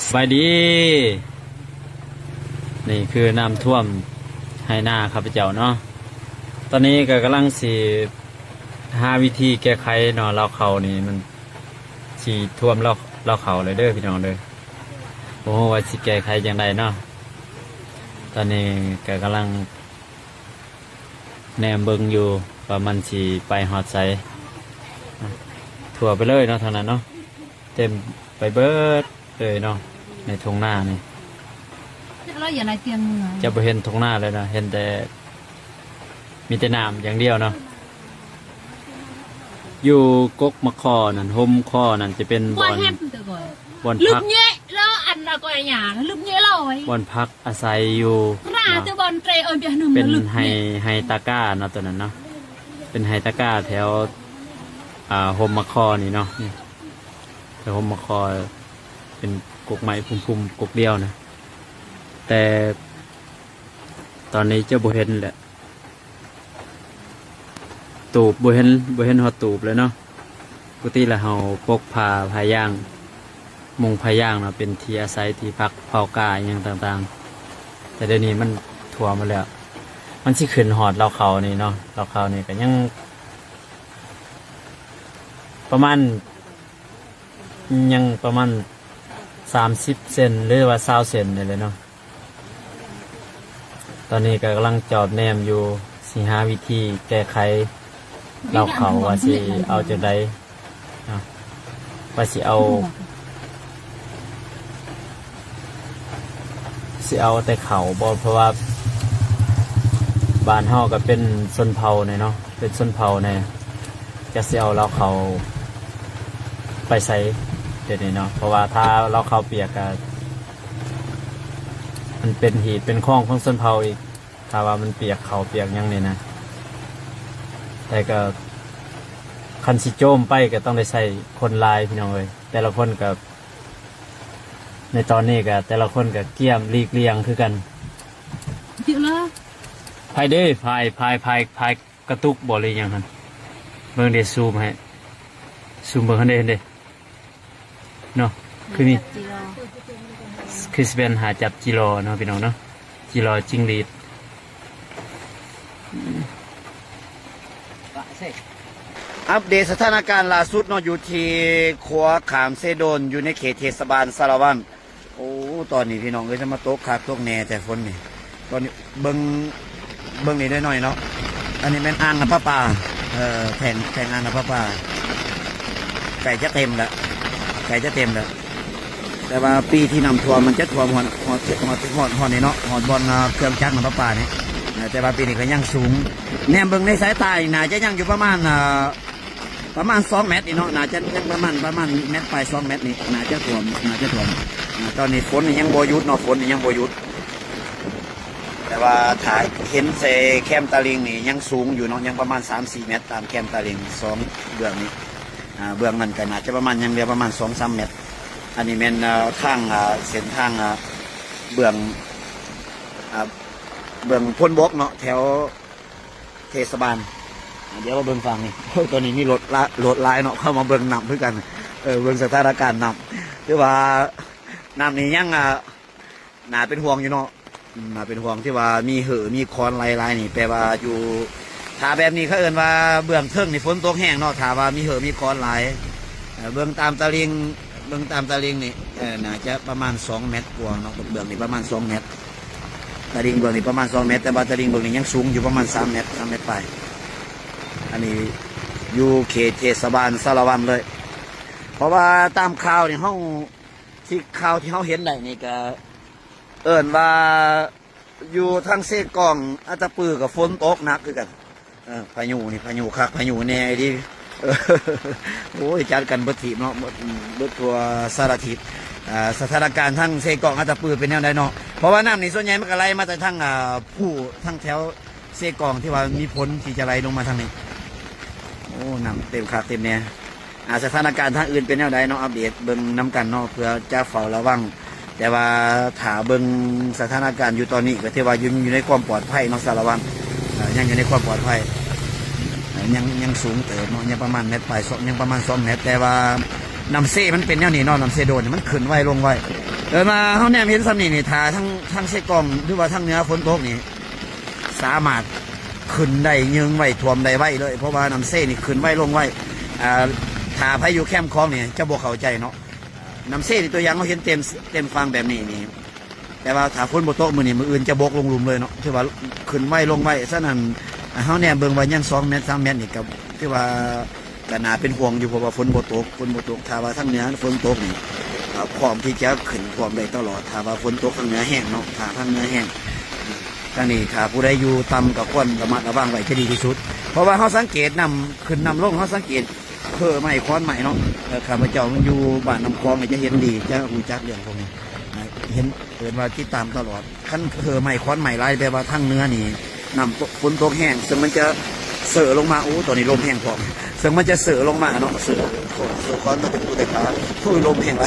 สบายดีนี่คือน้ำท่วมให้หน้าข้าพเจ้าเนาะตอนนี้ก็กำลังสิหาวิธีแก้ไขเนาะเราเขานี่มันสิท่วมเราเขาเลยเด้อพี่น้องเด้อโอ้ว่าสิแก้ไขอย่างไรเนาะตอนนี้ก็กำลังแนมเบิ่งอยู่ว่ามันสิไปฮอดไสทั่วไปเลยเนาะทางนั้นเนาะเต็มไปเบิดเลยเนาะในทงหน้านี่เราอย่าไรเตียงเหรอจะไปเห็นทงหน้าเลยนะเห็นแต่มีแต่น้ำอย่างเดียวเนาะอยู่กกมะคอนั่นห่มคอนั่นจะเป็นบอนลึกพักเงี้ยแล้วอันอะไรอย่างลึกเงี้ยเราไว้บอนพักอาศัยอยู่จะบอลเตรเออเบียหนึ่งเป็นไฮตาก้าเนาะตัวนั้นเนาะเป็นไฮตาก้าแถวห่มมะคอนี่เนาะนี่แถวห่มมะคอเป็นกกไม้พุ่มๆกกเดียวนะแต่ตอนนี้เจ้าบุเห็นแหละตูบบุเห็นหอตูบเลยเนาะปกติแล้วเราปกพาย่างมุงพาย่างเนาะเป็นที่อาศัยที่พักเผากายอย่างต่างๆแต่เดี๋ยวนี้มันทั่วมาแล้วมันสิขึ้นหอดเราเขานี่เนาะเราเขานี่ก็ยังประมาณ30 เซนหรือว่า20 เซนนี่เลยเนาะตอนนี้ก็กำลังจอบแนมอยู่สิหาวิธีแก้ไขเราเขาว่าสิเอาจากใดว่าสิเอาแต่เขาบ่เพราะว่าบ้านเฮาก็เป็นชนเผ่าเนี่ยเนาะเป็นชนเผ่าเนี่ยจะสิเอาเราเขาไปใส่เดี๋ยวนี้เนาะเพราะว่าถ้าเราเขาเปียกก็มันเป็นหีบเป็นข้องของชนเผ่าอีกถ้าว่ามันเปียกเขาเปียกยังนี่นะแต่ก็คันสิโจมไปก็ต้องได้ใส่คนลายพี่น้องเลยแต่ละคนกับในตอนนี้ก็แต่ละคนกับเกี่ยมลีกเลียงคือกันเยอะเลยพายเด้พายกระตุกบ่เลยยังหันเบิ่งเดซูมให้ซูมเบิ่งหันเด้เนาะคือนี่คือเป็นหาจับจิโร่เนาะพี่น้องเนาะจิโร่จิ้งหรีดอัปเดตสถานการณ์ล่าสุดเนาะอยู่ที่ขัวขามเซโดนอยู่ในเขตเทศบาลสารวัตรโอ้ตอนนี้พี่น้องจะมาตกขาดตกแน่แต่ฝนนี่ตอนนี้เบิ้งนี่ได้หน่อยเนาะอันนี้เป็นอ่างน้ำประปาแทงอ่างน้ำประปาไก่จะเต็มแล้วแต่ว่าปีที่นำท่วมมันจะท่วมหอนนี่เนาะหอนบอลเครื่องจักรน้ำประปาเนี่ยแต่ว่าปีนี้ก็ยังสูงแนมเบิ่งในสายตาน่าจะยังอยู่ประมาณ2 เมตรนี่เนาะน่าจะยังประมาณเมตรไป2 เมตรนี่น่าจะท่วมตอนนี้ฝนยังโบยุดเนาะแต่ว่าถ่ายเห็นเซแคมตาลิงนี่ยังสูงอยู่เนาะยังประมาณ 3-4 เมตรตามแคมตาลิง2 เบื้องนี้เบื้องนั้นก็น่าจะประมาณยังเหลือประมาณ 2-3 เมตรอันนี้เป็นทางเส้นทางเบื้องพ้นบกเนาะแถวเทศบาลเดี๋ยวมาเบื้องฟังนี่ตัวนี้มีรถลายเนาะเข้ามาเบื้องนำเพื่อกันเบื้องสถานการณ์นำคือว่าน้ำนี้ยังน่าเป็นห่วงอยู่เนาะน่าเป็นห่วงที่ว่ามีมีคอนลายนี่แปลว่าอยู่ถ้าแบบนี้เขาเอิ้นว่าเบื้องเทิงนี่ฝนตกแห้งเนาะถ้าว่ามีมีคอนลายเบื้องตามตะลิงนี่น่าจะประมาณ2 เมตรกว่าเนาะเบื้องนี่ประมาณ2 เมตรตะลิงเบื้องนี่ประมาณ2 เมตรแต่ว่าตะลิงเบื้องนี่ยังสูงอยู่ประมาณ3 เมตรไปอันนี้อยู่เขตเทศบาลสารวัตรเลย เพราะว่าตามข่าวนี่ห้องที่ข่าวที่เขาเห็นได้นี่ก็เอิ้นว่าอยู่ทางเซกองอาจจะปื้อกับฝนตกหนักคือกันพายุคักพายุแน่ดิโอ้ยจัดกันเบิดทีเนาะเบิดทัวสารทิศสถานการณ์ทั้งเซกองอาจจะปื้อเป็นแนวใดเนาะเพราะว่าน้ำนี่ส่วนใหญ่มันก็ไหลมาจากทั้งทั้งแถวเซกองที่ว่ามีผลที่จะไหลลงมาทางนี้โอ้น้ำเต็มคักเต็มเนี่ยสถานการณ์ทางอื่นเป็นแนวใดเนาะอัปเดตเบิ่งน้ำกันเนาะเพื่อจะเฝ้าระวังแต่ว่าถาเบิ่งสถานการณ์อยู่ตอนนี้ก็ถือว่าอยู่ในความปลอดภัยเนาะสารวัตรยังอยู่ในความปลอดภัยยังสูงเติบเนาะยังประมาณเมตรไปยังประมาณ2 เมตรแต่ว่า น้ำเซมันเป็นแนวนี้เนาะน้ำเซโดนเนี่ยมันขึ้นไวลงไวมาเขาแนมเห็นซ้ำนี่ทาทั้งเซกองหรือว่าทั้งเนื้อฝนตกนี่สามารถขึ้นได้ยืงไวท่วมได้ไวเลยเพราะว่าน้ำเซนี่ขึ้นไวลงไวถ้าพายุแคมคลองเนี่ยจะบอกเข้าใจเนาะน้ำเซนี่ตัวอย่างเขาเห็นเต็มฟังแบบนี้นี่แต่ว่าถ้าฝนบนโต๊ะมือนี่มืออื่นจะบกลงหลุมเลยเนาะที่ว่าขึ้นไวลงไวฉะนั้นเขาเนี่ยเบิ่งว่ายัง2 เมตร 3 เมตรนี่กับที่ว่าก็น่าเป็นห่วงอยู่เพราะว่าฝนบนโต๊ะถ้าว่าทั้งเหนือฝนตกนี่พร้อมที่จะขึ้นพร้อมได้ตลอดถ้าว่าฝนตกทางเหนือแห้งเนาะถ้าทางเหนือแห้งทางนี้ถ้าผู้ใดอยู่ต่ำกับควรระมัดระวังไว้จะดีที่สุดเพราะว่าเขาสังเกตนำขึ้นนำลงเขาสังเกตเพื่อไม่ค้อนใหม่เนาะข้าพเจ้ามันอยู่บ้านน้ำคลองจะเห็นดีจะรู้จักเรื่องพวกนี้เห็นเกิดว่าที่ตามตลอดขั้นเพื่อไม่ค้อนใหม่ไล่แปลว่าทั้งเนื้อนี่นำฝนตกแห้งซึ่งมันจะเสือลงมาตัวนี้ลมแห้งพร้อมซึ่งมันจะเสือลงมาเนาะเสือค้อนมันเป็นตัวแต่ขาผู้ลมแห้งไร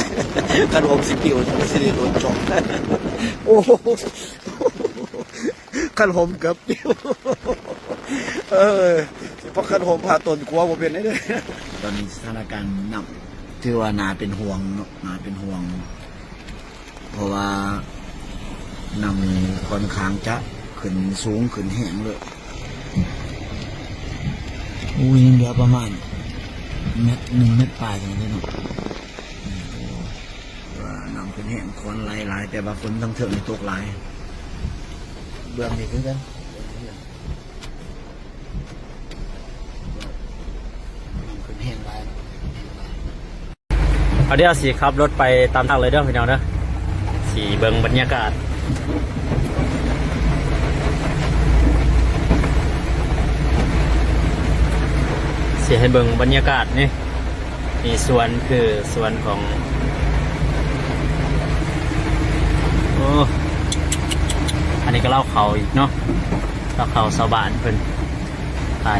กระโดด10 กิโลสิโดนจมโอ้ขันหมเกือบเดียวเพราะขันหมพาตนกลัวผมเป็นได้เลยตอนนี้สถานการณ์หนักถือว่านาเป็นห่วงเนาะนาเป็นห่วงเพราะว่านำค่อนข้างจะขึ้นสูงขึ้นแห้งเลยยังเหลือประมาณ1 เมตรปลายอย่างนี้เนาะว่านำขึ้นแห้งคนหลายแต่ว่าฝนทั้งเถิงตกหลายเบื้องนี้คือกันขึ้นแห้งหลายเอาเดี๋ยวสิขับรถไปตามทางเลยเด้อพี่น้องเด้อสีเบิ่งบรรยากาศสิให้เบิ่งบรรยากาศนี่มีสวนคือสวนของโอ้อันนี้ก็เล่าเขาอีกเนาะเล่าเขาชาวบ้านเพิ่นตาย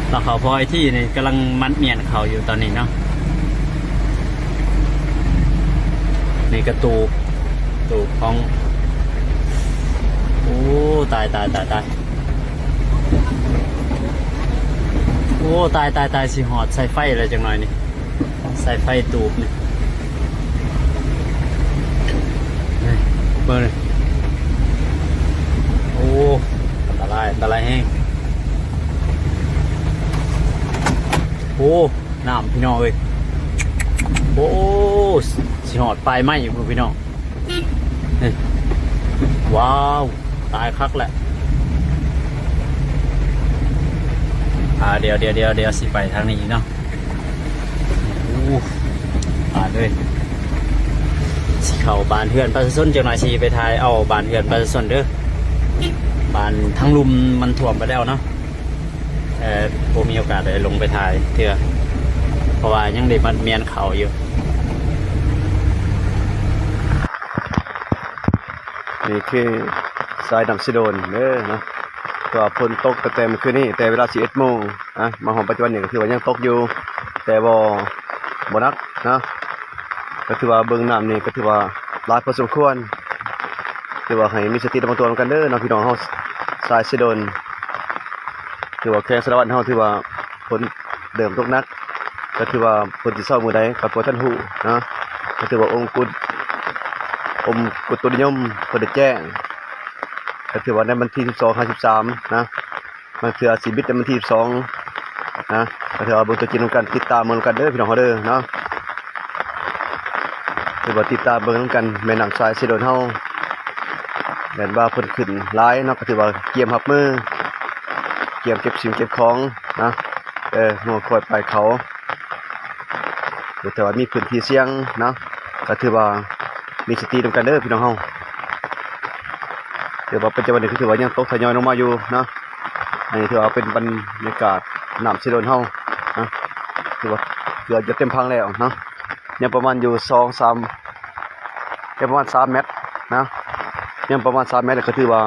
เล่าเขาพอยที่นี่กำลังมัดเมียนเขาอยู่ตอนนี้เนาะนี่กระตูบของโอ้ตายโอ้ตายสิหอดใส่ไฟอะไรจังหน่อยนี่ใส่ไฟตูบนี่เบอร์เลยโอ้อันตรายแห้งโอ้น้ำพี่น้องเอ้ยโอ้สิหอดปลายไม้อยู่พี่น้องนี่ว้าวตายคักแหละเดี๋ยวสิไปทางนี้เนาะเลยสิเข้าบ้านเพื่อนประชาชนจังหน่อยสิไปทายเอาบ้านเพื่อนประชาชนเด้อบ้านทั้งลุมมันท่วมไปแล้วเนาะผมมีโอกาสได้ลงไปทายเถื่อเพราะว่ายังได้มันเมียนเขาอยู่นี่คือสายน้ำสิโดนเด้อนะก็ฝนตกแต่เมื่อคืนนี้แต่เวลา11 โมงมาหอมปัจจุบันนี่ก็ถือว่ายังตกอยู่แต่บ่นักนะก็ถือว่าเบิ่งน้ำนี่ก็ถือว่าหลายพอสมควรถือว่าให้มีสติระมัดระวังกันเด้อนะพี่น้องเฮาสายสิโดนถือว่าแข้งสารวัตรเฮาถือว่าฝนเดิมตกหนักก็ถือว่าฝนสิเช้ามื้อใดก็บ่ทันฮู้นะก็ถือว่าองค์กุตุนิยมเพิ่นได้แจ้งก็ถือว่าในวันที่12-53นะมันคือสิบิตในวันที่12นะก็ถือว่าเบิ่งตัวจริงกันติดตามเบิ่งกันเด้อพี่น้องเฮาเด้อเนาะถือว่าติดตามเบิ่งกันแม่น้ำสายสิโดนเฮาแม่นว่าเพิ่นขึ้นหลายเนาะก็ถือว่าเกียมรับมือเกียมเก็บสิ่งเก็บของนะหัวคอยไปเขาแต่ว่ามีพื้นที่เสี่ยงนะก็ถือว่ามีสติร่วมกันเด้อพี่น้องเฮาเดี๋ยวว่าปัจจุบันนี้ถือว่ายังตกทยอยลงมาอยู่นะนี่ถือว่าเป็นบรรยากาศน้ำสิโดนเฮานะถือว่าเกือบจะเต็มพังแล้วนะยังประมาณอยู่ยังประมาณ3 เมตรนะยังประมาณ3 เมตรก็ถือว่า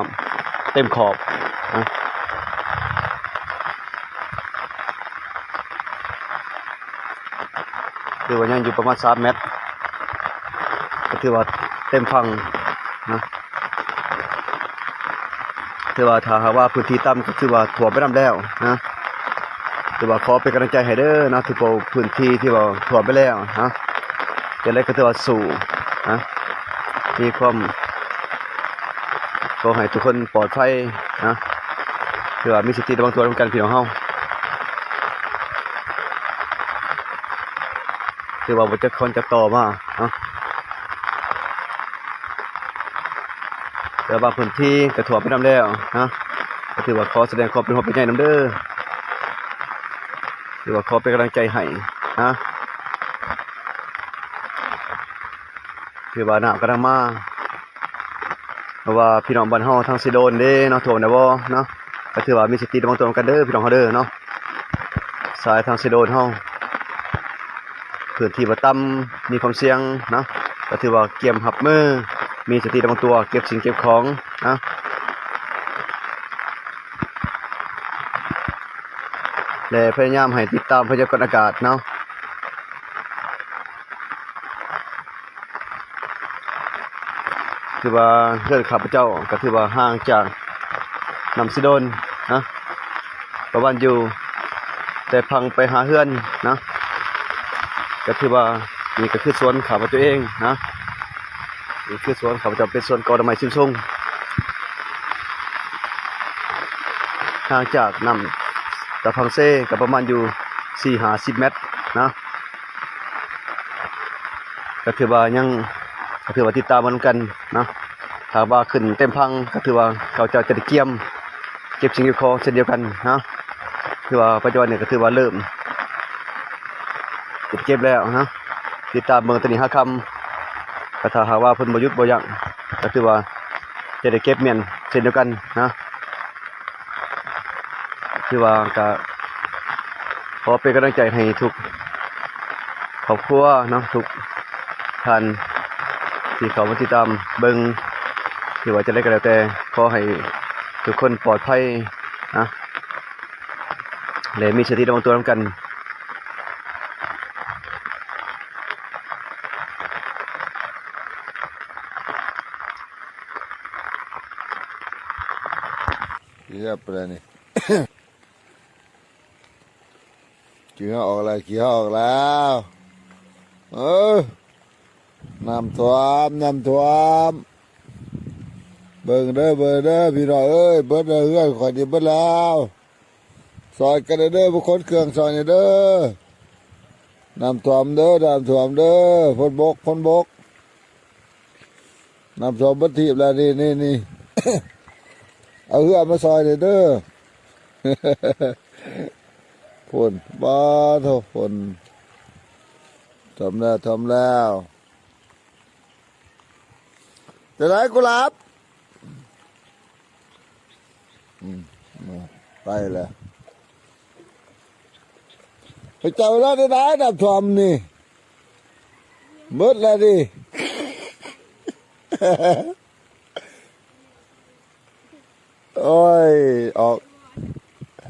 เต็มขอบนะถือว่ายังอยู่ประมาณ3 เมตรก็ถือว่าเต็มพังนะถือว่าถ้าหากว่าพื้นที่ต่ำก็ถือว่าท่วมไปน้ำแล้วนะ ถือว่าขอเป็นกำลังใจให้เด้อเนาะทุกพื้นที่ที่ว่าท่วมไปแล้วนะจะได้ก็ถือว่าสู้นะมีความขอให้ทุกคนปลอดภัยนะถือว่ามีสติระวังตัวร่วมกันพี่น้องเฮาถือว่าบ่จะคนจะต่อมาเนาะแต่บางพื้นที่กระถ่วมไปนำแล้วนะก็ถือว่าขอแสดงความเป็นห่วงเป็นใยนำเด้อถือว่าขอเป็นกำลังใจให้นะถือว่าน้ำกำลังมาเพราะว่าพี่น้องบ้านเฮาทางสิโดนเด้เนาะถ่วมได้บ่เนาะก็ถือว่ามีสติระวังตัวกันเด้อพี่น้องเฮาเด้อเนาะสายทางสิโดนเฮาพื้นที่บ่ต่ำมีความเสี่ยงเนาะก็ถือว่าเกียมหับมือมีสติระวังตัวเก็บสิ่งเก็บของนะและพยายามให้ติดตามพยากรณ์อากาศเนาะคือว่าเพื่อนข้าพเจ้าก็ถือว่าห่างจากนำสิโดนนะประวันอยู่แต่พังไปหาเพื่อนนะก็ถือว่านี่ก็คือสวนข้าพเจ้าเองนะนี่คือสวนข้าพเจ้าเป็นสวนกอดไม้ซิมซุงห่างจากนำตะพังเซ่ก็ประมาณอยู่4-50 เมตรนะก็ถือว่ายังก็ถือว่าติดตามมันกันนะถ้าว่าขึ้นเต็มพังก็ถือว่าเขาจะได้เก็บสิ่งเก็บของเช่นเดียวกันนะคือว่าปัจจุบันเนี่ยก็ถือว่าเริ่มเก็บแล้วนะติดตามเมืองตะนี5 คำก็ถ้าหากว่าเพิ่นบ่หยุดบ่ยั้งก็ถือว่าจะได้เก็บเมียนเช่นเดียวกันนะคือว่าก็ขอเป็นกำลังใจให้ทุกครอบครัวเนาะทุกท่านที่เขามาติดตามเบิ่งหรือว่าจะได้ก็แล้วแต่ขอให้ทุกคนปลอดภัยนะและมีสติระวังตัวร่วมกันเรียบเลยนี่ เกี่ยวออกแล้วเกี่ยวออกแล้วน้ำท่วมเบิ่งเด้อพี่น้องเอ้ยเบิดเด้อเฮือนข่อยนี่เบิดแล้วซอยกันเด้อบุคคลเครื่องซอยนี่เด้อน้ำท่วมเด้อฝนบกน้ำท่วมเบิดทีบแล้วนี่ เอาเฮือนมาซอยนี่เด้อ ฝนบ้าเท่าฝนทำแล้วจะได้กุหลาบไปแล้วไปเจ้าแล้วได้ดับทอมนี่เบิดแล้วดิ โอ้ยออก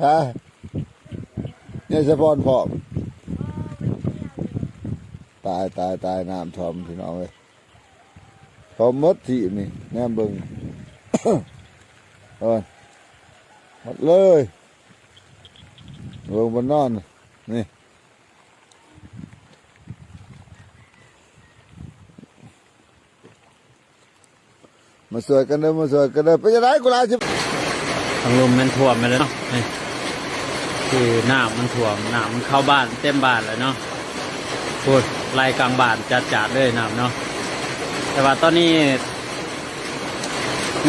ฮะเนี่ยสะพอนพร้อมตายน้ำทอมพี่น้องเลยทอมมดที่นี่แน่เบิ่ง หมดเลยลงบนนอนนี่มาสวยกันเด้อไปจะได้กุหลาบสิ ทางลมมันท่วมไปเลยเนาะนี่คือน้ำมันท่วมน้ำมันเข้าบ้านเต็มบ้านเลยเนาะพูดไล่กลางบ้านจัดเลยน้ำเนาะแต่ว่าตอนนี้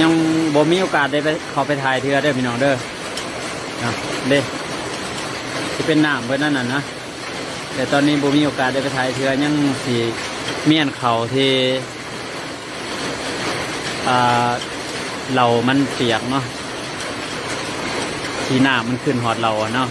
ยังบ่มีโอกาสได้ไปเข้าไปถ่ายเทือได้อพี่น้องเด้อนะเด้ที่เป็นน้ำเพื่อนนั่นน่ะนะแต่ตอนนี้บ่มีโอกาสได้ไปถ่ายเทือยังสีเมียนเขาที่เรามันเปียกเนาะที่น้ำมันขึ้นหอดเราเนาะ